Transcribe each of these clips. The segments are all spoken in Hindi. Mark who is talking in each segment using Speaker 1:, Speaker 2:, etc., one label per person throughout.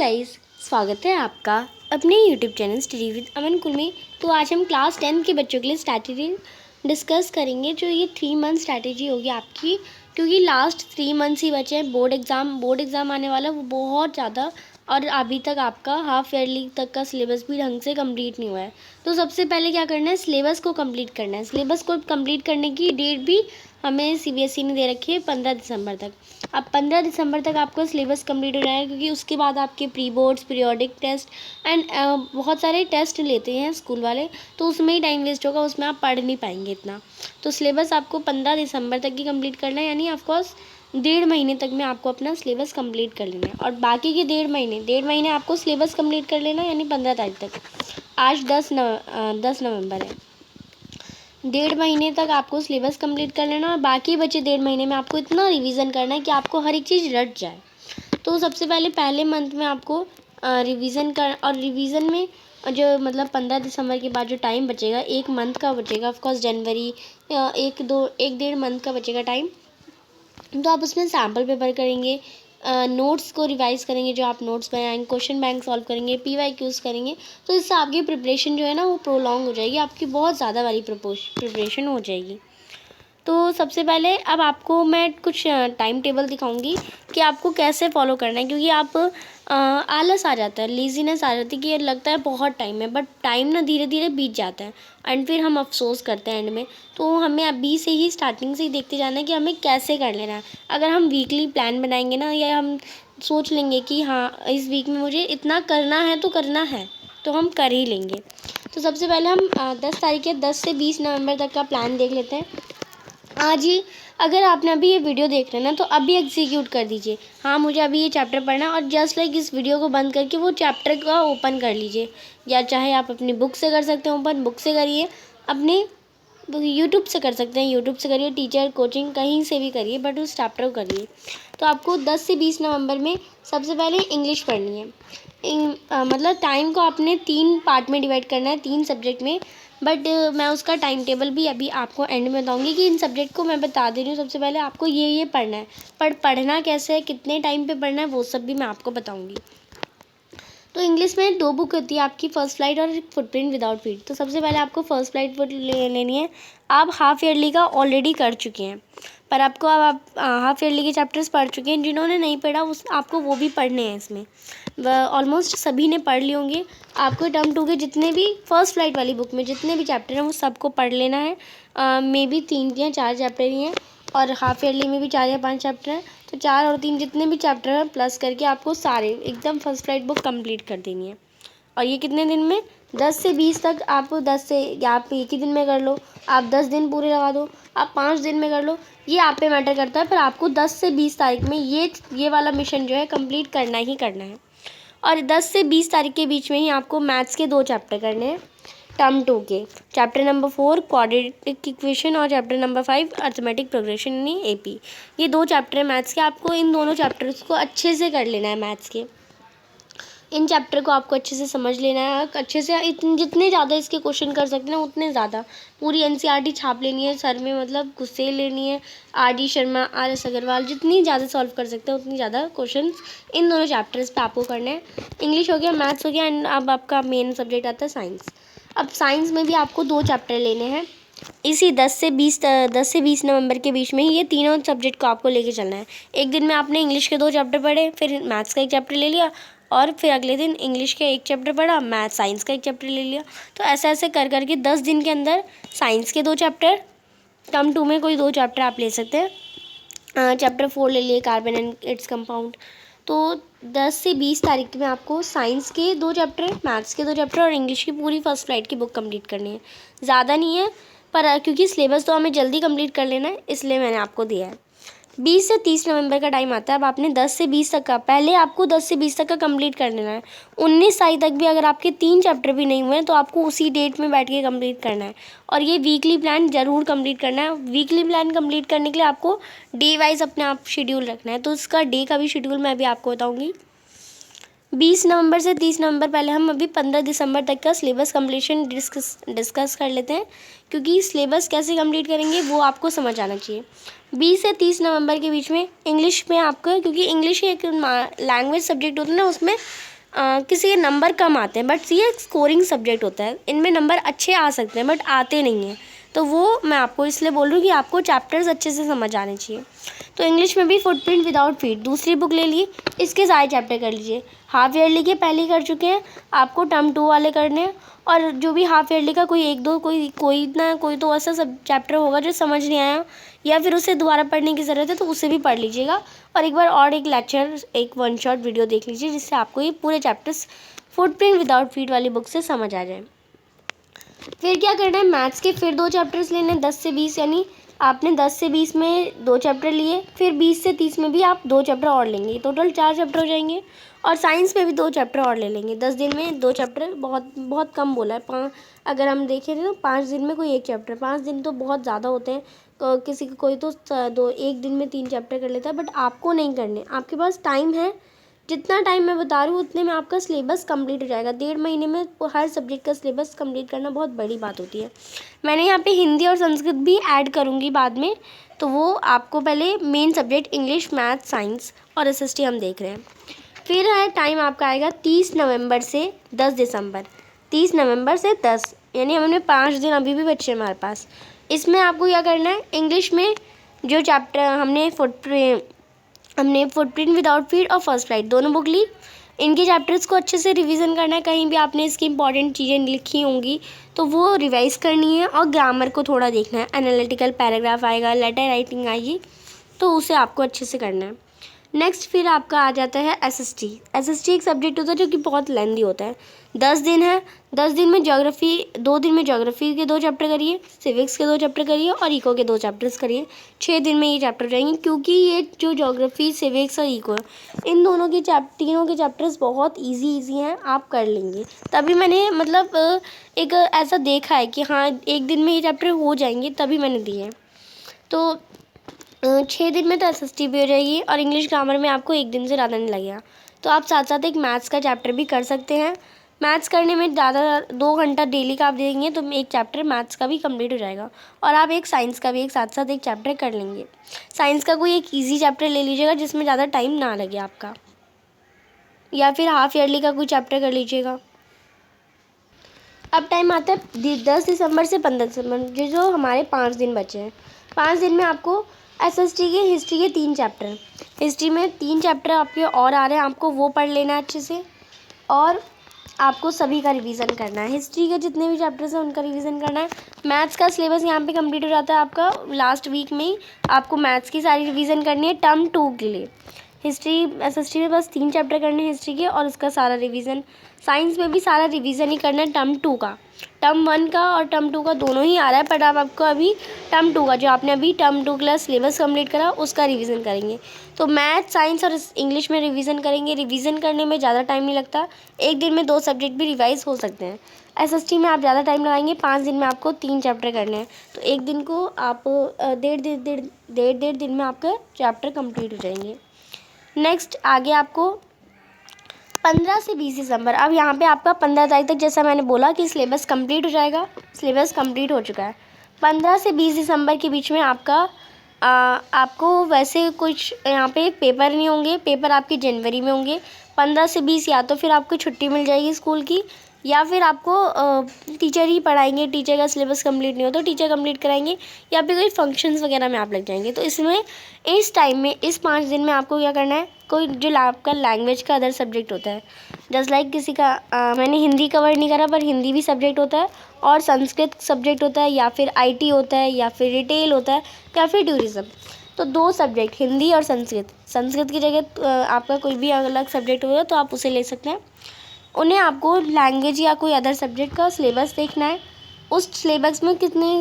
Speaker 1: गाइस, स्वागत है आपका अपने यूट्यूब चैनल स्टडी विद अमन कुल में। तो आज हम क्लास 10 के बच्चों के लिए स्ट्रैटेजी डिस्कस करेंगे। जो ये 3 मंथ स्ट्रैटेजी होगी आपकी, क्योंकि लास्ट 3 मंथ्स ही बचे हैं। बोर्ड एग्ज़ाम आने वाला वो बहुत ज़्यादा, और अभी तक आपका हाफ ईयरली तक का सिलेबस भी ढंग से कंप्लीट नहीं हुआ है। तो सबसे पहले क्या करना है, सिलेबस को कंप्लीट करना है। सिलेबस को कंप्लीट करने की डेट भी हमें सीबीएसई ने दे रखी है 15 दिसंबर तक। अब 15 दिसंबर तक आपका सिलेबस कंप्लीट हो जाएगा, क्योंकि उसके बाद आपके pre boards, periodic test and बहुत सारे टेस्ट लेते हैं स्कूल वाले, तो उसमें ही टाइम वेस्ट होगा, उसमें आप पढ़ नहीं पाएंगे इतना। तो सिलेबस आपको 15 दिसंबर तक ही कंप्लीट करना है, यानी ऑफकोर्स 1.5 महीने तक में आपको अपना सिलेबस कंप्लीट कर लेना है। और बाकी के 1.5 महीने आपको सिलेबस कंप्लीट कर लेना है, यानी 15 तारीख तक। आज 10 नवंबर है। 1.5 महीने तक आपको सिलेबस कंप्लीट कर लेना, और बाकी बचे 1.5 महीने में आपको इतना रिवीजन करना है कि आपको हर एक चीज़ रट जाए। तो सबसे पहले मंथ में आपको रिवीजन कर, और रिवीजन में जो मतलब 15 दिसंबर के बाद जो टाइम बचेगा, 1 मंथ का बचेगा, ऑफकोर्स जनवरी 1-1.5 मंथ का बचेगा टाइम। तो आप उसमें सैम्पल पेपर करेंगे, नोट्स को रिवाइज़ करेंगे, जो आप नोट्स बनाएंगे, क्वेश्चन बैंक सॉल्व करेंगे, PYQs करेंगे। तो इससे आपकी प्रिपरेशन जो है ना वो प्रोलॉन्ग हो जाएगी, आपकी बहुत ज़्यादा वाली प्रिपरेशन हो जाएगी। तो सबसे पहले अब आपको मैं कुछ टाइम टेबल दिखाऊंगी कि आपको कैसे फॉलो करना है, क्योंकि आप आलस आ जाता है, लेज़ीनेस आ जाती है कि ये लगता है बहुत टाइम है, बट टाइम ना धीरे धीरे बीत जाता है एंड फिर हम अफसोस करते हैं एंड में। तो हमें अभी से ही स्टार्टिंग से ही देखते जाना है कि हमें कैसे कर लेना है। अगर हम वीकली प्लान बनाएंगे ना, या हम सोच लेंगे कि हाँ इस वीक में मुझे इतना करना है तो करना है, तो हम कर ही लेंगे। तो सबसे पहले हम 10 तारीख या 10 से 20 नवंबर तक का प्लान देख लेते हैं। आज ही अगर आपने अभी ये वीडियो देख रहे हैं ना, तो अभी एग्जीक्यूट कर दीजिए। हाँ, मुझे अभी ये चैप्टर पढ़ना है, और जस्ट लाइक इस वीडियो को बंद करके वो चैप्टर का ओपन कर लीजिए, या चाहे आप अपनी बुक से कर सकते हैं, ओपन बुक से करिए, अपने यूट्यूब से कर सकते हैं, यूट्यूब से करिए, टीचर कोचिंग कहीं से भी करिए, बट उस चैप्टर को करिए। तो आपको 10 से 20 नवंबर में सबसे पहले इंग्लिश पढ़नी है। मतलब टाइम को आपने 3 पार्ट में डिवाइड करना है, 3 सब्जेक्ट में। बट मैं उसका टाइम टेबल भी अभी आपको एंड में बताऊंगी कि इन सब्जेक्ट को मैं बता दे रही हूँ। सबसे पहले आपको ये पढ़ना है, पर पढ़ना कैसे है, कितने टाइम पे पढ़ना है, वो सब भी मैं आपको बताऊंगी। तो इंग्लिश में 2 बुक होती है आपकी, फर्स्ट फ्लाइट और फुटप्रिंट विदाउट फीट। तो सबसे पहले आपको फर्स्ट फ्लाइट लेनी है। आप हाफ ईयरली का ऑलरेडी कर चुके हैं, पर आपको अब आप हाफ ईयरली के चैप्टर्स पढ़ चुके हैं। जिन्होंने नहीं पढ़ा उस आपको वो भी पढ़ने हैं इसमें। ऑलमोस्ट सभी ने पढ़ लिए होंगे। आपको टर्म 2 के जितने भी फर्स्ट फ्लाइट वाली बुक में जितने भी चैप्टर हैं वो सबको पढ़ लेना है। मे बी 3 या 4 चैप्टर ही हैं, और हाफ ईयरली में भी 4 या 5 चैप्टर हैं। तो 4 और 3 जितने भी चैप्टर हैं प्लस करके आपको सारे एकदम फर्स्ट फ्लाइट बुक कंप्लीट कर देनी है। और ये कितने दिन में, 10 से 20 तक। आप 10 से, या आप एक ही दिन में कर लो, आप 10 दिन पूरे लगा दो, आप 5 दिन में कर लो, ये आप पे मैटर करता है। पर आपको 10 से 20 तारीख में ये वाला मिशन जो है कंप्लीट करना ही करना है। और 10 से 20 तारीख के बीच में ही आपको मैथ्स के 2 चैप्टर करने हैं, टर्म 2 के। चैप्टर नंबर 4 क्वाड्रेटिक इक्वेशन, और chapter number 5 arithmetic progression in AP। ये 2 चैप्टर है मैथ्स के। आपको इन दोनों चैप्टर्स को अच्छे से कर लेना है। मैथ्स के इन चैप्टर को आपको अच्छे से समझ लेना है, अच्छे से जितने ज़्यादा इसके क्वेश्चन कर सकते हैं उतने ज़्यादा। पूरी NCERT छाप लेनी है सर में, मतलब गुस्से लेनी है। RD शर्मा, RS अग्रवाल, जितनी ज़्यादा सॉल्व कर सकते हैं उतनी ज़्यादा क्वेश्चन इन दोनों चैप्टर्स पे आपको करने हैं। इंग्लिश हो गया, मैथ्स हो गया, एंड अब आपका मेन सब्जेक्ट आता है साइंस। अब साइंस में भी आपको 2 चैप्टर लेने हैं। इसी 10 से 20 नवंबर के बीच में ही ये तीनों सब्जेक्ट को आपको लेके चलना है। एक दिन में आपने इंग्लिश के 2 चैप्टर पढ़े, फिर मैथ्स का 1 चैप्टर ले लिया, और फिर अगले दिन इंग्लिश का 1 चैप्टर पढ़ा, साइंस का 1 चैप्टर ले लिया। तो ऐसे ऐसे कर करके 10 दिन के अंदर साइंस के 2 चैप्टर, टर्म 2 में कोई 2 चैप्टर आप ले सकते हैं। चैप्टर 4 ले लिए, कार्बन एंड इट्स कंपाउंड। तो 10 से 20 तारीख में आपको साइंस के 2 चैप्टर, मैथ्स के 2 चैप्टर और इंग्लिश की पूरी फर्स्ट फ्लाइट की बुक कंप्लीट करनी है। ज़्यादा नहीं है, पर क्योंकि सिलेबस तो हमें जल्दी कंप्लीट कर लेना है, इसलिए मैंने आपको दिया है। 20 से 30 नवंबर का टाइम आता है। अब आपने 10 से 20 तक का, पहले आपको 10 से 20 तक का कंप्लीट कर लेना है। 19 तारीख तक भी अगर आपके 3 चैप्टर भी नहीं हुए हैं तो आपको उसी डेट में बैठ के कंप्लीट करना है। और ये वीकली प्लान ज़रूर कंप्लीट करना है। वीकली प्लान कंप्लीट करने के लिए आपको डे वाइज अपने आप शेड्यूल रखना है। तो उसका डे का भी शेड्यूल मैं अभी आपको बताऊँगी। 20 नवंबर से 30 नवंबर, पहले हम अभी 15 दिसंबर तक का सिलेबस कंप्लीशन डिस्कस कर लेते हैं, क्योंकि सिलेबस कैसे कंप्लीट करेंगे वो आपको समझ आना चाहिए। 20 से 30 नवंबर के बीच में इंग्लिश में आपको, क्योंकि इंग्लिश एक लैंग्वेज सब्जेक्ट होता है ना, उसमें किसी के नंबर कम आते हैं, बट ये स्कोरिंग सब्जेक्ट होता है, इनमें नंबर अच्छे आ सकते हैं बट आते नहीं हैं। तो वो मैं आपको इसलिए बोल रही हूँ कि आपको चैप्टर्स अच्छे से समझ आने चाहिए। तो इंग्लिश में भी फुटप्रिंट विदाउट फीट दूसरी बुक ले ली, इसके सारे चैप्टर कर लीजिए। हाफ ईयरली के पहले कर चुके हैं, आपको टर्म 2 वाले करने हैं। और जो भी हाफ ईयरली का कोई एक दो कोई तो ऐसा सब चैप्टर होगा जो समझ नहीं आया या फिर उसे दोबारा पढ़ने की ज़रूरत है, तो उसे भी पढ़ लीजिएगा। और एक बार और एक लेक्चर, एक 1 शॉट वीडियो देख लीजिए, जिससे आपको ये पूरे चैप्टर्स फुटप्रिंट विदाउट फीट वाली बुक से समझ आ जाए। फिर क्या करना है, मैथ्स के फिर 2 चैप्टर्स लेने, 10 से 20, यानी आपने 10 से 20 में 2 चैप्टर लिए, फिर 20 से 30 में भी आप 2 चैप्टर और लेंगे, टोटल 4 चैप्टर हो जाएंगे। और साइंस में भी 2 चैप्टर और ले लेंगे। 10 दिन में 2 चैप्टर बहुत कम बोला है। अगर हम देखें तो 5 दिन में कोई एक चैप्टर, 5 दिन तो बहुत ज़्यादा होते हैं। किसी को कोई तो एक दिन में 3 चैप्टर कर लेता है, बट आपको नहीं करने, आपके पास टाइम है। जितना टाइम मैं बता रही हूँ उतने में आपका सिलेबस कंप्लीट हो जाएगा। 1.5 महीने में हर सब्जेक्ट का सिलेबस कंप्लीट करना बहुत बड़ी बात होती है। मैंने यहाँ पे हिंदी और संस्कृत भी ऐड करूँगी बाद में, तो वो आपको पहले main subject English, math, science और एसएसटी हम देख रहे हैं। फिर है टाइम आपका आएगा 30 नवंबर से 10 दिसंबर। 30 नवंबर से 10, यानी हमने 5 दिन अभी भी बच्चे हमारे पास। इसमें आपको क्या करना है, इंग्लिश में जो चैप्टर हमने फुटप्रिंट विदाउट फीट और फर्स्ट फ्लाइट दोनों बुक ली, इनके चैप्टर्स को अच्छे से रिवीजन करना है। कहीं भी आपने इसकी इंपॉर्टेंट चीज़ें लिखी होंगी तो वो रिवाइज करनी है, और ग्रामर को थोड़ा देखना है। एनालिटिकल पैराग्राफ आएगा, लेटर राइटिंग आएगी, तो उसे आपको अच्छे से करना है। नेक्स्ट फिर आपका आ जाता है एसएसटी। एसएसटी एक सब्जेक्ट होता है जो कि बहुत लेंदी होता है। 10 दिन है, 10 दिन में ज्योग्राफी, 2 दिन में ज्योग्राफी के 2 चैप्टर करिए, सिविक्स के 2 चैप्टर करिए और इको के 2 चैप्टर्स करिए। 6 दिन में ये चैप्टर हो जाएंगे, क्योंकि ये जो ज्योग्राफी, सिविक्स और इको है, इन दोनों के तीनों के चैप्टर्स बहुत ईजी हैं, आप कर लेंगे। तभी मैंने मतलब एक ऐसा देखा है कि हाँ एक दिन में ये चैप्टर हो जाएंगे, तभी मैंने दिए हैं। तो 6 दिन में तो एसएसटी भी हो जाएगी, और इंग्लिश ग्रामर में आपको 1 दिन से ज़्यादा नहीं लगेगा। तो आप साथ साथ एक मैथ्स का चैप्टर भी कर सकते हैं। मैथ्स करने में ज़्यादा 2 घंटा डेली का आप देंगे तो एक चैप्टर मैथ्स का भी कंप्लीट हो जाएगा। और आप एक साइंस का भी एक साथ साथ एक चैप्टर कर लेंगे। साइंस का कोई एक ईजी चैप्टर ले लीजिएगा जिसमें ज़्यादा टाइम ना लगे आपका, या फिर हाफ ईयरली का कोई चैप्टर कर लीजिएगा। अब टाइम आता है 10 दिसंबर से 15 दिसंबर, जो हमारे 5 दिन बचे हैं। 5 दिन में आपको एसएसटी के हिस्ट्री के 3 चैप्टर, हिस्ट्री में 3 चैप्टर आपके और आ रहे हैं, आपको वो पढ़ लेना है अच्छे से। और आपको सभी का रिवीजन करना है, हिस्ट्री के जितने भी चैप्टर्स हैं उनका रिवीजन करना है। मैथ्स का सिलेबस यहाँ पे कंप्लीट हो जाता है आपका लास्ट वीक में ही। आपको मैथ्स की सारी रिवीजन करनी है टर्म 2 के लिए। हिस्ट्री एसएसटी में बस 3 चैप्टर करने हैं हिस्ट्री के, और उसका सारा रिवीजन। साइंस में भी सारा रिवीजन ही करना है टर्म 2 का। टर्म 1 का और टर्म 2 का दोनों ही आ रहा है, बट आप आपको अभी टर्म 2 का, जो आपने अभी टर्म 2 क्लास सिलेबस कंप्लीट करा, उसका रिवीजन करेंगे। तो मैथ, साइंस और इंग्लिश में रिवीजन करेंगे। रिवीजन करने में ज़्यादा टाइम नहीं लगता, एक दिन में 2 सब्जेक्ट भी रिवाइज हो सकते हैं। एसएसटी में आप ज़्यादा टाइम लगाएंगे, 5 दिन में आपको 3 चैप्टर करने हैं, तो एक दिन को आप डेढ़ दिन में आपका चैप्टर कंप्लीट हो जाएंगे। नेक्स्ट आगे आपको 15 से 20 दिसंबर। अब यहाँ पे आपका 15 तारीख तक, जैसा मैंने बोला कि सिलेबस कंप्लीट हो जाएगा, सिलेबस कंप्लीट हो चुका है। 15 से 20 दिसंबर के बीच में आपको वैसे कुछ यहाँ पे पेपर नहीं होंगे, पेपर आपके जनवरी में होंगे। 15 से 20 या तो फिर आपको छुट्टी मिल जाएगी स्कूल की, या फिर आपको टीचर ही पढ़ाएंगे। टीचर का सिलेबस कंप्लीट नहीं हो तो टीचर कंप्लीट कराएंगे, या फिर कोई फंक्शंस वगैरह में आप लग जाएंगे। तो इसमें इस टाइम में, इस 5 दिन में आपको क्या करना है, कोई जो आपका लैंग्वेज का अदर सब्जेक्ट होता है, जस्ट लाइक किसी का मैंने हिंदी कवर नहीं करा, पर हिंदी भी सब्जेक्ट होता है, और संस्कृत सब्जेक्ट होता है, या फिर आईटी होता है, या फिर रिटेल होता है, या फिर टूरिज़्म। तो 2 सब्जेक्ट, हिंदी और संस्कृत। संस्कृत की जगह आपका कोई भी अलग सब्जेक्ट होगा तो आप उसे ले सकते हैं। उन्हें आपको लैंग्वेज या कोई अदर सब्जेक्ट का सिलेबस देखना है। उस सिलेबस में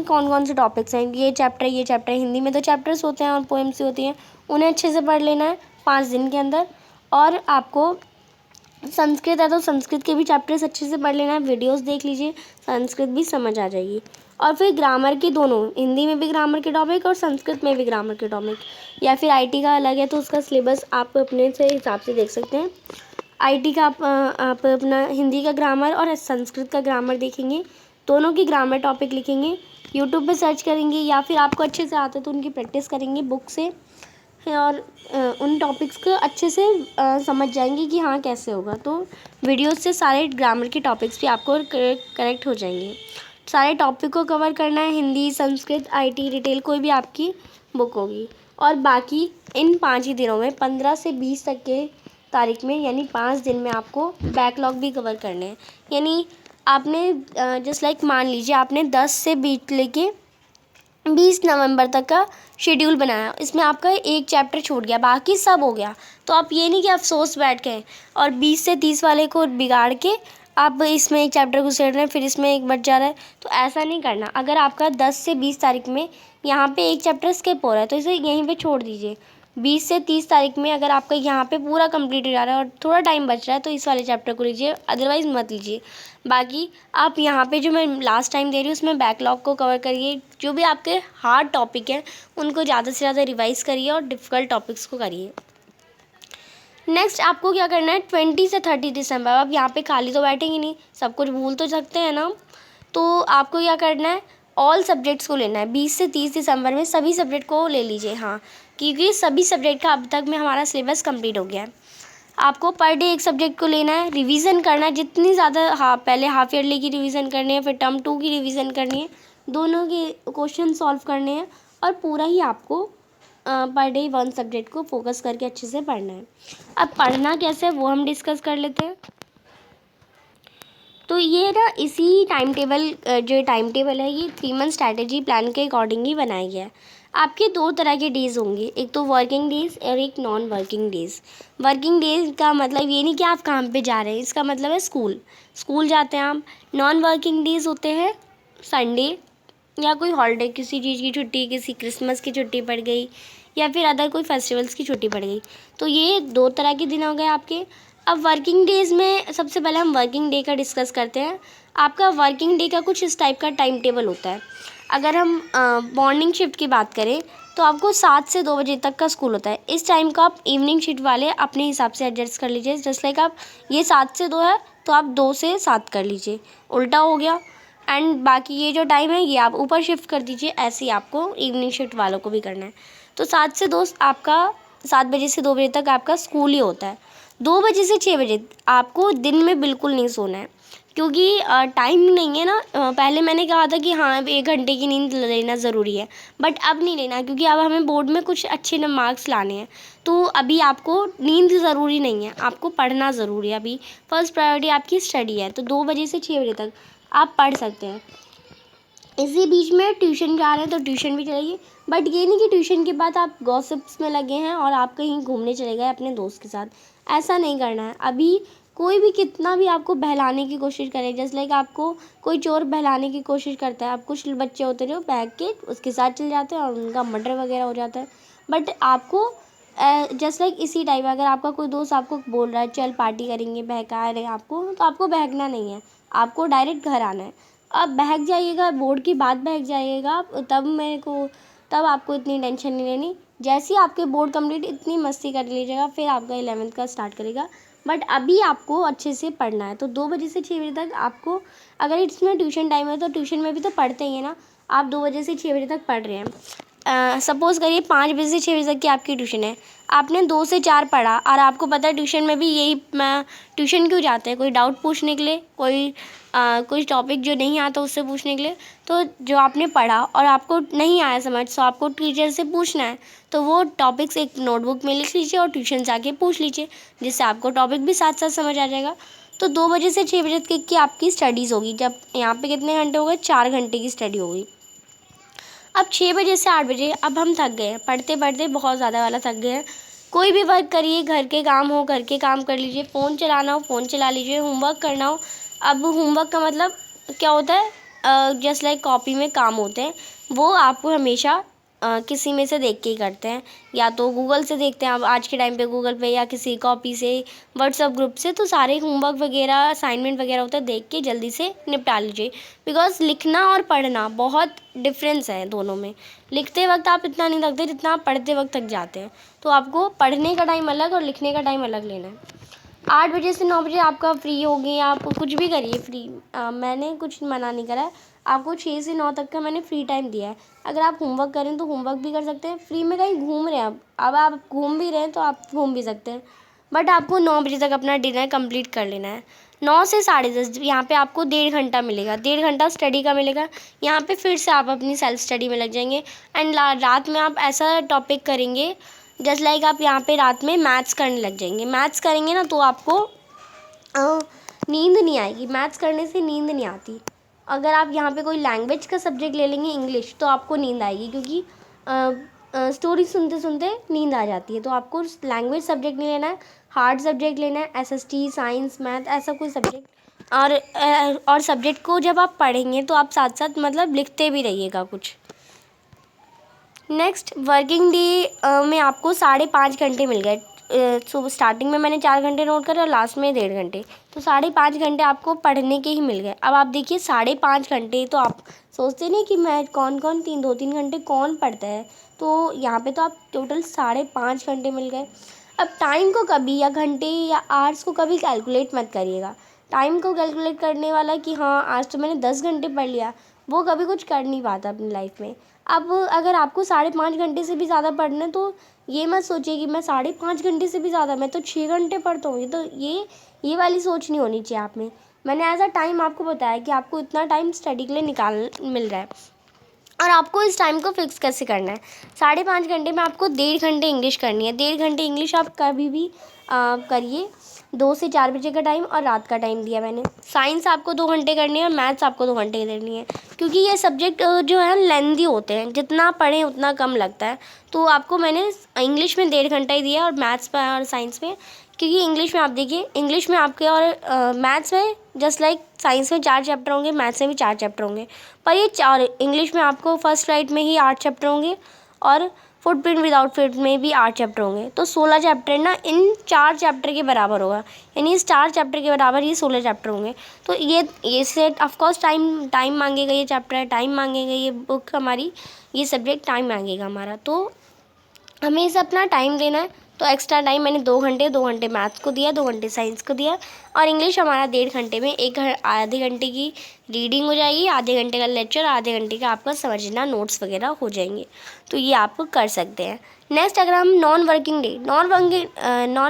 Speaker 1: कौन कौन से टॉपिक्स हैं, ये चैप्टर। हिंदी में तो चैप्टर्स होते हैं और पोएम्स होती हैं, उन्हें अच्छे से पढ़ लेना है 5 दिन के अंदर। और आपको संस्कृत है तो संस्कृत के भी चैप्टर्स अच्छे से पढ़ लेना है, वीडियोस देख लीजिए, संस्कृत भी समझ आ जाएगी। और फिर ग्रामर के दोनों, हिंदी में भी ग्रामर के टॉपिक और संस्कृत में भी ग्रामर के टॉपिक, या फिर आईटी का अलग है तो उसका सिलेबस आप अपने से हिसाब से देख सकते हैं। IT का आप अपना हिंदी का ग्रामर और संस्कृत का ग्रामर देखेंगे, दोनों की ग्रामर टॉपिक लिखेंगे, यूट्यूब पे सर्च करेंगे या फिर आपको अच्छे से आता है तो उनकी प्रैक्टिस करेंगे बुक से और उन टॉपिक्स को अच्छे से समझ जाएंगे कि हाँ कैसे होगा। तो वीडियोस से सारे ग्रामर के टॉपिक्स भी आपको करेक्ट हो जाएंगे। सारे टॉपिक को कवर करना है, हिंदी, संस्कृत, IT, रिटेल, कोई भी आपकी बुक होगी। और बाकी इन 5 ही दिनों में 15 से 20 तक के तारीख में यानी 5 दिन में आपको बैकलॉग भी कवर करने हैं। यानी आपने जस्ट लाइक मान लीजिए आपने 10 से 20 लेके 20 नवंबर तक का शेड्यूल बनाया, इसमें आपका एक चैप्टर छूट गया, बाकी सब हो गया। तो आप ये नहीं कि अफसोस बैठ गए और 20 से 30 वाले को बिगाड़ के आप इसमें एक चैप्टर घुसेड़ रहे हैं, फिर इसमें एक बच जा रहा है, तो ऐसा नहीं करना। अगर आपका 10 से 20 तारीख में यहाँ पे एक चैप्टर स्किप हो रहा है तो इसे यहीं पे छोड़ दीजिए। 20 से 30 तारीख में अगर आपका यहाँ पे पूरा कंप्लीट हो जा रहा है और थोड़ा टाइम बच रहा है तो इस वाले चैप्टर को लीजिए, अदरवाइज़ मत लीजिए। बाकी आप यहाँ पे जो मैं लास्ट टाइम दे रही हूँ उसमें बैकलॉग को कवर करिए, जो भी आपके हार्ड टॉपिक हैं उनको ज़्यादा से ज़्यादा रिवाइज़ करिए और डिफ़िकल्ट टॉपिक्स को करिए। नेक्स्ट आपको क्या करना है, 20 से 30 दिसंबर, अब यहाँ पे खाली तो बैठेंगे नहीं, सब कुछ भूल तो सकते हैं ना। तो आपको क्या करना है, ऑल सब्जेक्ट्स को लेना है। 20 से 30 दिसंबर में सभी सब्जेक्ट को ले लीजिए, हाँ, क्योंकि सभी सब्जेक्ट का अब तक में हमारा सिलेबस कंप्लीट हो गया है। आपको पर डे एक सब्जेक्ट को लेना है, रिवीजन करना है जितनी ज़्यादा, हाँ, पहले हाफ ईयरली की रिवीजन करनी है, फिर टर्म 2 की रिवीजन करनी है, दोनों के क्वेश्चन सॉल्व करने हैं और पूरा ही आपको पर डे 1 सब्जेक्ट को फोकस करके अच्छे से पढ़ना है। अब पढ़ना कैसे है वो हम डिस्कस कर लेते हैं। तो ये ना इसी टाइम टेबल, जो टाइम टेबल है ये 3 मंथ स्ट्रैटेजी प्लान के अकॉर्डिंग ही बनाया गया है। आपके 2 तरह के डेज़ होंगे, एक तो वर्किंग डेज़ और एक non working days. Working days का मतलब ये नहीं कि आप काम पे जा रहे हैं, इसका मतलब है स्कूल जाते हैं आप। नॉन वर्किंग डेज़ होते हैं संडे या कोई हॉलीडे, किसी चीज़ की छुट्टी, किसी क्रिसमस की छुट्टी पड़ गई या फिर अदर कोई फेस्टिवल्स की छुट्टी पड़ गई। तो ये 2 तरह के दिन हो गए आपके। अब वर्किंग डेज़ में सबसे पहले हम वर्किंग डे का डिस्कस करते हैं। आपका वर्किंग डे का कुछ इस टाइप का टाइम टेबल होता है। अगर हम मॉर्निंग शिफ्ट की बात करें तो आपको 7 से 2 बजे तक का स्कूल होता है। इस टाइम को आप इवनिंग शिफ्ट वाले अपने हिसाब से एडजस्ट कर लीजिए। जस्ट लाइक आप ये 7 से 2 है तो आप 2 से 7 कर लीजिए, उल्टा हो गया। एंड बाकी ये जो टाइम है ये आप ऊपर शिफ्ट कर दीजिए, ऐसे ही आपको इवनिंग शिफ्ट वालों को भी करना है। तो 7 से 2 आपका 7 बजे से 2 बजे तक आपका स्कूल ही होता है। 2 बजे से 6 बजे आपको दिन में बिल्कुल नहीं सोना है, क्योंकि टाइम नहीं है ना। पहले मैंने कहा था कि हाँ 1 घंटे की नींद लेना ज़रूरी है, बट अब नहीं लेना, क्योंकि अब हमें बोर्ड में कुछ अच्छे मार्क्स लाने हैं। तो अभी आपको नींद ज़रूरी नहीं है, आपको पढ़ना ज़रूरी है। अभी फर्स्ट प्रायोरिटी आपकी स्टडी है, तो 2 बजे से 6 बजे तक आप पढ़ सकते हैं। इसी बीच में ट्यूशन जा रहे हैं तो ट्यूशन भी चलेगी, बट ये नहीं कि ट्यूशन के बाद आप गॉसिप्स में लगे हैं और आप कहीं घूमने चले गए अपने दोस्त के साथ, ऐसा नहीं करना है। अभी कोई भी कितना भी आपको बहलाने की कोशिश करे, जैसे लाइक आपको कोई चोर बहलाने की कोशिश करता है, आप कुछ बच्चे होते हैं जो बैग के उसके साथ चले जाते हैं और उनका मर्डर वगैरह हो जाता है। बट आपको जस्ट लाइक इसी टाइप अगर आपका कोई दोस्त आपको बोल रहा है चल पार्टी करेंगे, बहका रहे हैं आपको, तो आपको बहकना नहीं है, आपको डायरेक्ट घर आना है। अब बहक जाइएगा, बोर्ड की बात बहक जाइएगा तब आपको इतनी टेंशन नहीं लेनी। जैसे ही आपके बोर्ड कंप्लीट इतनी मस्ती कर लीजिएगा, फिर आपका 11th का स्टार्ट करेगा। बट अभी आपको अच्छे से पढ़ना है, तो 2 बजे से 6 बजे तक आपको, अगर इसमें ट्यूशन टाइम है तो ट्यूशन में भी तो पढ़ते ही है ना। आप 2 बजे से 6 बजे तक पढ़ रहे हैं, सपोज़ करिए 5 बजे से 6 बजे तक की आपकी ट्यूशन है, आपने 2 से 4 पढ़ा और आपको पता है ट्यूशन में भी यही ट्यूशन क्यों जाते हैं, कोई डाउट पूछने के लिए, कोई टॉपिक जो नहीं आता उससे पूछने के लिए। तो जो आपने पढ़ा और आपको नहीं आया समझ, तो आपको टीचर से पूछना है, तो वो टॉपिक्स एक नोटबुक में लिख लीजिए और ट्यूशन जाके पूछ लीजिए, जिससे आपको टॉपिक भी साथ साथ समझ आ जाएगा। तो 2 बजे से 6 बजे तक की आपकी स्टडीज़ होगी। जब यहाँ पे कितने घंटे हो गए, 4 घंटे की स्टडी होगी। अब 6 बजे से 8 बजे अब हम थक गए हैं, पढ़ते पढ़ते बहुत ज़्यादा वाला थक गए हैं। कोई भी वर्क करिए, घर के काम हो घर के काम कर लीजिए, फ़ोन चलाना हो फ़ोन चला लीजिए, होमवर्क करना हो। अब होमवर्क का मतलब क्या होता है, जस्ट लाइक कॉपी में काम होते हैं, वो आपको हमेशा किसी में से देख के ही करते हैं, या तो गूगल से देखते हैं, अब आज के टाइम पे गूगल पे, या किसी कॉपी से, व्हाट्सअप ग्रुप से। तो सारे होमवर्क वगैरह असाइनमेंट वगैरह होता है, देख के जल्दी से निपटा लीजिए। बिकॉज लिखना और पढ़ना बहुत डिफरेंस है दोनों में। लिखते वक्त आप इतना नहीं थकते जितना आप पढ़ते वक्त थक जाते हैं, तो आपको पढ़ने का टाइम अलग और लिखने का टाइम अलग लेना है। 8 बजे से 9 बजे आपका फ्री होगी, आप कुछ भी करिए फ्री। मैंने कुछ मना नहीं करा है, आपको 6 से 9 तक का मैंने फ्री टाइम दिया है। अगर आप होमवर्क करें तो होमवर्क भी कर सकते हैं, फ्री में कहीं घूम रहे हैं अब आप घूम भी रहे हैं तो आप घूम भी सकते हैं। बट आपको 9 बजे तक अपना डिनर कंप्लीट कर लेना है। 9 से 10:30 यहाँ पे आपको 1.5 घंटा मिलेगा, 1.5 घंटा स्टडी का मिलेगा। यहाँ पे फिर से आप अपनी सेल्फ स्टडी में लग जाएंगे। एंड रात में आप ऐसा टॉपिक करेंगे जस्ट लाइक आप यहाँ पे रात में मैथ्स करने लग जाएंगे। मैथ्स करेंगे ना तो आपको नींद नहीं आएगी, मैथ्स करने से नींद नहीं आती। अगर आप यहाँ पे कोई लैंग्वेज का सब्जेक्ट ले लेंगे इंग्लिश तो आपको नींद आएगी, क्योंकि स्टोरी सुनते सुनते नींद आ जाती है। तो आपको लैंग्वेज सब्जेक्ट नहीं लेना है, हार्ड सब्जेक्ट लेना है, एसएसटी, साइंस, मैथ, ऐसा कोई सब्जेक्ट। और सब्जेक्ट को जब आप पढ़ेंगे तो आप साथ साथ मतलब लिखते भी रहिएगा कुछ। नेक्स्ट वर्किंग डे में आपको 5.5 घंटे मिल गए। सुबह स्टार्टिंग में मैंने 4 घंटे नोट करे और लास्ट में 1.5 घंटे, तो 5.5 घंटे आपको पढ़ने के ही मिल गए। अब आप देखिए 5.5 घंटे, तो आप सोचते नहीं कि मैं कौन 2-3 घंटे कौन पढ़ता है, तो यहाँ पे तो आप टोटल 5.5 घंटे मिल गए। अब टाइम को कभी या घंटे या आवर्स को कभी कैलकुलेट मत करिएगा। टाइम को कैलकुलेट करने वाला कि हाँ आज तो मैंने 10 घंटे पढ़ लिया, वो कभी कुछ कर नहीं पाता अपनी लाइफ में। अब अगर आपको 5.5 घंटे से भी ज़्यादा पढ़ना है तो ये मत सोचिए कि मैं 5.5 घंटे से भी ज़्यादा, मैं तो 6 घंटे पढ़ता हूँ। ये वाली सोच नहीं होनी चाहिए आप में। मैंने एज अ टाइम आपको बताया कि आपको इतना टाइम स्टडी के लिए निकाल मिल रहा है, और आपको इस टाइम को फिक्स कैसे करना है। 5.5 घंटे में आपको 1.5 घंटे इंग्लिश करनी है। 1.5 घंटे इंग्लिश आप कभी भी करिए। 2 से 4 बजे का टाइम और रात का टाइम दिया मैंने। साइंस आपको 2 घंटे करनी है और मैथ्स आपको 2 घंटे करनी है, क्योंकि ये सब्जेक्ट जो है लेंदी होते हैं, जितना पढ़ें उतना कम लगता है। तो आपको मैंने इंग्लिश में 1.5 घंटा ही दिया और मैथ्स में और साइंस में, क्योंकि इंग्लिश में आप देखिए, इंग्लिश में आपके और मैथ्स में जस्ट लाइक साइंस में 4 चैप्टर होंगे, मैथ्स में भी 4 चैप्टर होंगे, पर ये 4 इंग्लिश में आपको फर्स्ट राइट में ही 8 चैप्टर होंगे और फुटप्रिंट विदाउट फिट में भी 8 चैप्टर होंगे। तो 16 चैप्टर ना इन 4 चैप्टर के बराबर होगा, यानी इस 4 चैप्टर के बराबर ये 16 चैप्टर होंगे। तो ये सेट ऑफकोर्स टाइम मांगेगा, ये चैप्टर टाइम मांगेगा, ये बुक हमारी, ये सब्जेक्ट टाइम मांगेगा हमारा। तो हमें इसे अपना टाइम देना है। तो एक्स्ट्रा टाइम मैंने 2 घंटे मैथ्स को दिया, 2 घंटे साइंस को दिया, और इंग्लिश हमारा 1.5 घंटे में आधे घंटे की रीडिंग हो जाएगी, आधे घंटे का लेक्चर, आधे घंटे का आपका समझना, नोट्स वगैरह हो जाएंगे। तो ये आप कर सकते हैं। नेक्स्ट अगर हम नॉन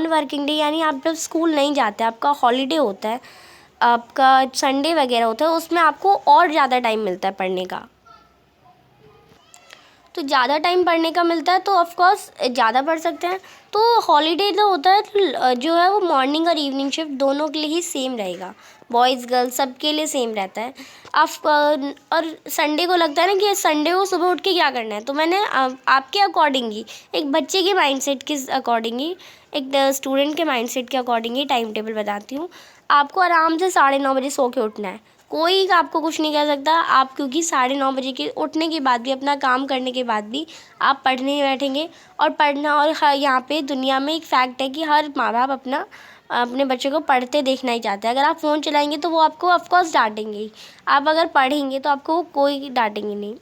Speaker 1: वर्किंग डे यानी आप जब स्कूल नहीं जाते, आपका हॉलीडे होता है, आपका संडे वगैरह होता है, उसमें आपको और ज़्यादा टाइम मिलता है पढ़ने का। तो ज़्यादा टाइम पढ़ने का मिलता है तो ऑफकोर्स ज़्यादा पढ़ सकते हैं। तो हॉलीडे जो होता है तो जो है वो मॉर्निंग और इवनिंग शिफ्ट दोनों के लिए ही सेम रहेगा, बॉयज़ गर्ल्स सबके लिए सेम रहता है। आप और संडे को लगता है ना कि संडे को सुबह उठ के क्या करना है, तो मैंने आपके अकॉर्डिंग ही, एक बच्चे के माइंडसेट के अकॉर्डिंग ही, एक स्टूडेंट के माइंडसेट के अकॉर्डिंग ही टाइम टेबल बताती हूँ। आपको आराम से 9:30 बजे सो के उठना है, कोई आपको कुछ नहीं कह सकता। आप क्योंकि 9:30 बजे के उठने के बाद भी, अपना काम करने के बाद भी आप पढ़ने बैठेंगे और पढ़ना, और यहाँ पे दुनिया में एक फ़ैक्ट है कि हर माँ बाप अपने बच्चे को पढ़ते देखना ही चाहते हैं। अगर आप फ़ोन चलाएंगे तो वो आपको ऑफकोर्स डांटेंगे ही, आप अगर पढ़ेंगे तो आपको कोई डांटेंगे नहीं।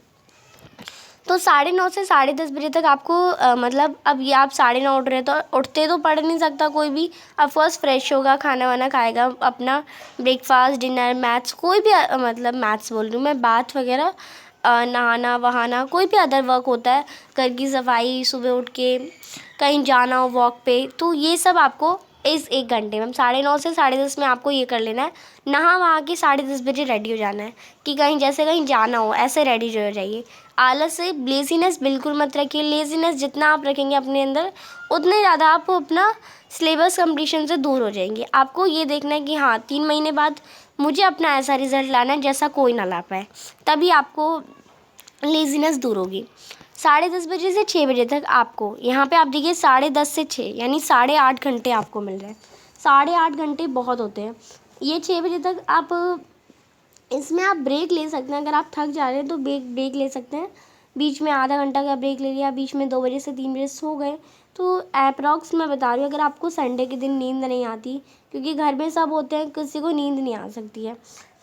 Speaker 1: तो 9:30 से 10:30 बजे तक आपको मतलब अब ये आप 9:30 उठ रहे तो उठते तो पढ़ नहीं सकता कोई भी। अब फर्स्ट फ्रेश होगा, खाना वाना खाएगा, अपना ब्रेकफास्ट, डिनर, मैथ्स, कोई भी मतलब मैथ्स बोल रही हूँ मैं, बात वगैरह, नहाना वहाना, कोई भी अदर वर्क होता है, घर की सफाई, सुबह उठ के कहीं जाना हो वॉक पे, तो ये सब आपको इस 1 घंटे में 9:30 से 10:30 में आपको ये कर लेना है। नहा वहा के 10:30 बजे रेडी हो जाना है कि कहीं जैसे कहीं जाना हो, ऐसे रेडी हो जाइए। आलस से, लेज़ीनेस बिल्कुल मत रखिए। लेज़ीनेस जितना आप रखेंगे अपने अंदर, उतने ज़्यादा आप अपना सिलेबस कंप्लीशन से दूर हो जाएंगे। आपको ये देखना है कि हाँ 3 महीने बाद मुझे अपना ऐसा रिज़ल्ट लाना है जैसा कोई ना ला पाए, तभी आपको लेज़ीनेस दूर होगी। 10:30 बजे से 6 बजे तक आपको यहाँ पे आप देखिए 10:30 से 6 यानी 8.5 घंटे आपको मिल रहे हैं। 8.5 घंटे बहुत होते हैं। ये 6 बजे तक आप इसमें आप ब्रेक ले सकते हैं। अगर आप थक जा रहे हैं तो ब्रेक ले सकते हैं, बीच में आधा घंटा का ब्रेक ले लिया, बीच में 2 बजे से 3 बजे सो गए। तो अप्रॉक्स मैं बता रही हूँ, अगर आपको संडे के दिन नींद नहीं आती, क्योंकि घर में सब होते हैं, किसी को नींद नहीं आ सकती है,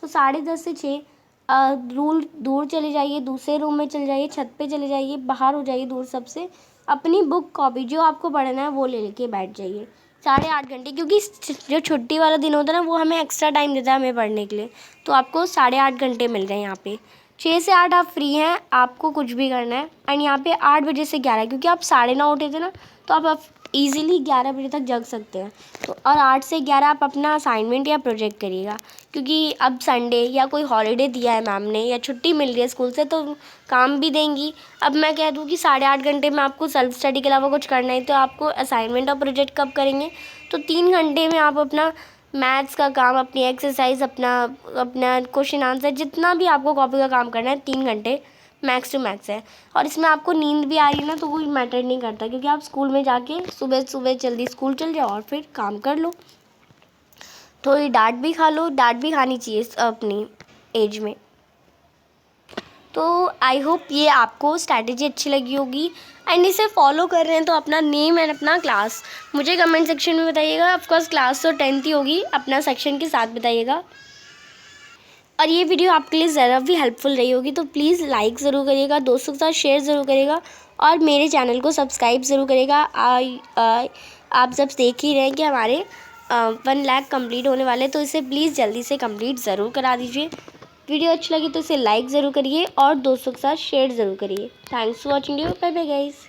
Speaker 1: तो 10:30 से 6 दूर चले जाइए, दूसरे रूम में चले जाइए, छत पे चले जाइए, बाहर हो जाइए दूर सबसे, अपनी बुक कॉपी जो आपको पढ़ना है वो ले लेके बैठ जाइए। 8.5 घंटे, क्योंकि जो छुट्टी वाला दिन होता है ना वो हमें एक्स्ट्रा टाइम देता है हमें पढ़ने के लिए। तो आपको 8.5 घंटे मिल रहे हैं यहाँ पे। 6 से 8 आप फ्री हैं, आपको कुछ भी करना है। एंड यहाँ पे 8 बजे से 11, क्योंकि आप 9:30 उठे थे ना, तो आप ईज़िली 11 बजे तक जग सकते हैं। तो और 8 से 11 आप अपना असाइनमेंट या प्रोजेक्ट करिएगा, क्योंकि अब संडे या कोई हॉलीडे दिया है मैम ने या छुट्टी मिल रही है स्कूल से, तो काम भी देंगी। अब मैं कह दूँ कि 8.5 घंटे में आपको सेल्फ स्टडी के अलावा कुछ करना है, तो आपको असाइनमेंट और प्रोजेक्ट कब करेंगे? तो 3 घंटे में आप अपना मैथ्स का काम, अपनी एक्सरसाइज, अपना अपना क्वेश्चन आंसर, जितना भी आपको कॉपी का काम करना है, 3 घंटे मैक्स टू मैक्स है। और इसमें आपको नींद भी आ रही है ना, तो कोई मैटर नहीं करता, क्योंकि आप स्कूल में जाके सुबह सुबह जल्दी स्कूल चल जाओ और फिर काम कर लो। थोड़ी डांट भी खा लो, डांट भी खानी चाहिए अपनी एज में। तो आई होप ये आपको स्ट्रैटेजी अच्छी लगी होगी एंड इसे फॉलो कर रहे हैं तो अपना नेम एंड अपना क्लास मुझे कमेंट सेक्शन में बताइएगा। ऑफकोर्स क्लास तो 10th ही होगी, अपना सेक्शन के साथ बताइएगा। और ये वीडियो आपके लिए ज़रा भी हेल्पफुल रही होगी तो प्लीज़ लाइक ज़रूर करिएगा, दोस्तों के साथ शेयर ज़रूर करिएगा और मेरे चैनल को सब्सक्राइब ज़रूर करिएगा। आप सब देख ही रहे हैं कि हमारे 1 लाख कंप्लीट होने वाले, तो इसे प्लीज़ जल्दी से कंप्लीट ज़रूर करा दीजिए। वीडियो अच्छी लगी तो इसे लाइक ज़रूर करिए और दोस्तों के साथ शेयर ज़रूर करिए। Thanks for watching video. Bye bye guys.